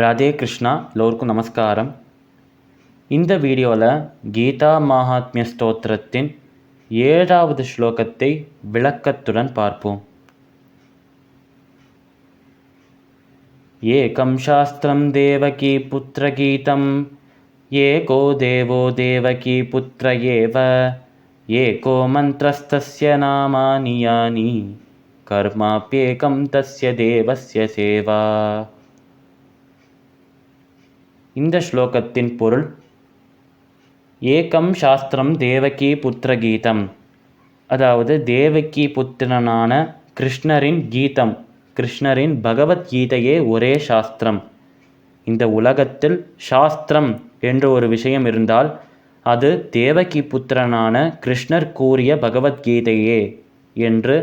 ராதே கிருஷ்ணா. எல்லோருக்கும் நமஸ்காரம். இந்த வீடியோவில் கீதா மகாத்மிய ஸ்தோத்திரத்தின் 7வது ஸ்லோகத்தை விளக்கத்துடன் பார்ப்போம். ஏகம் சாஸ்திரம் தேவகி புத்திர கீதம் ஏகோ தேவோ தேவகி புத்திர ஏவ ஏகோ மந்திரஸ்தஸ்ய நாமானி யானி கர்மாப்யேகம் தஸ்ய தேவஸ்ய சேவா. இந்த ஸ்லோகத்தின் பொருள்: ஏகம் சாஸ்திரம் தேவகி புத்திர கீதம், அதாவது தேவகி புத்திரனான கிருஷ்ணரின் கீதம், கிருஷ்ணரின் பகவத்கீதையே ஒரே சாஸ்திரம். இந்த உலகத்தில் சாஸ்திரம் என்று ஒரு விஷயம் இருந்தால் அது தேவகி புத்திரனான கிருஷ்ணர் கூறிய பகவத்கீதையே என்று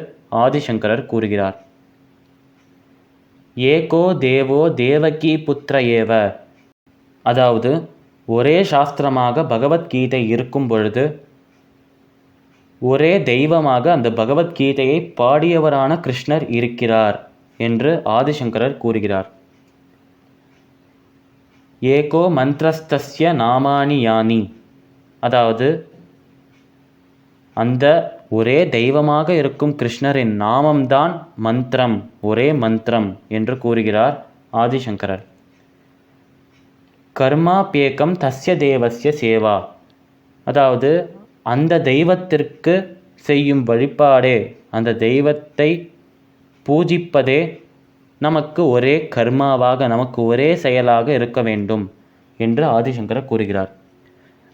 ஆதிசங்கரர் கூறுகிறார். ஏகோ தேவோ தேவகி புத்திர ஏவ, அதாவது ஒரே சாஸ்திரமாக பகவத்கீதை இருக்கும் பொழுது ஒரே தெய்வமாக அந்த பகவத்கீதையை பாடியவரான கிருஷ்ணர் இருக்கிறார் என்று ஆதிசங்கரர் கூறுகிறார். ஏகோ மந்திரஸ்தஸ்ய நாமானி யானி, அதாவது அந்த ஒரே தெய்வமாக இருக்கும் கிருஷ்ணரின் நாமம்தான் மந்திரம், ஒரே மந்திரம் என்று கூறுகிறார் ஆதிசங்கரர். கர்மாப்யேகம் தஸ்ய தேவஸ்ய சேவா, அதாவது அந்த தெய்வத்திற்கு செய்யும் வழிபாடே, அந்த தெய்வத்தை பூஜிப்பதே நமக்கு ஒரே கர்மாவாக, நமக்கு ஒரே செயலாக இருக்க வேண்டும் என்று ஆதிசங்கரர் கூறுகிறார்.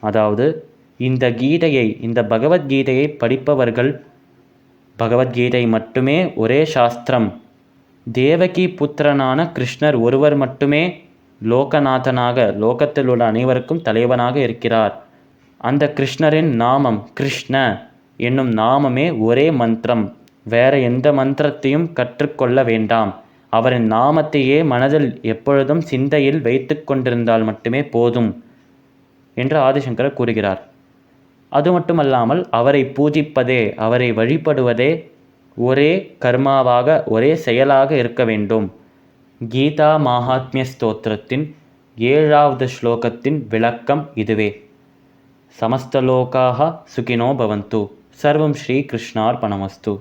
அதாவது இந்த கீதையை, இந்த பகவத்கீதையை படிப்பவர்கள் பகவத்கீதை மட்டுமே ஒரே சாஸ்திரம், தேவகி புத்திரனான கிருஷ்ணர் ஒருவர் மட்டுமே லோகநாதனாக, லோகத்தில் உள்ள அனைவருக்கும் தலைவனாக இருக்கிறார், அந்த கிருஷ்ணரின் நாமம் கிருஷ்ண என்னும் நாமமே ஒரே மந்திரம், வேற எந்த மந்திரத்தையும் கற்றுக்கொள்ள வேண்டாம், அவரின் நாமத்தையே மனதில் எப்பொழுதும் சிந்தையில் வைத்து கொண்டிருந்தால் மட்டுமே போதும் என்று ஆதிசங்கரர் கூறுகிறார். அது மட்டுமல்லாமல் அவரை பூஜிப்பதே, அவரை வழிபடுவதே ஒரே கர்மாவாக, ஒரே செயலாக இருக்க வேண்டும். கீதா மகாத்மிய ஸ்தோத்திரத்தின் 7வது ஸ்லோகத்தின் விளக்கம் இதுவே. சமஸ்தலோகாஹ சுகினோ பவந்து. சர்வம் ஸ்ரீ கிருஷ்ணார்பணமஸ்து.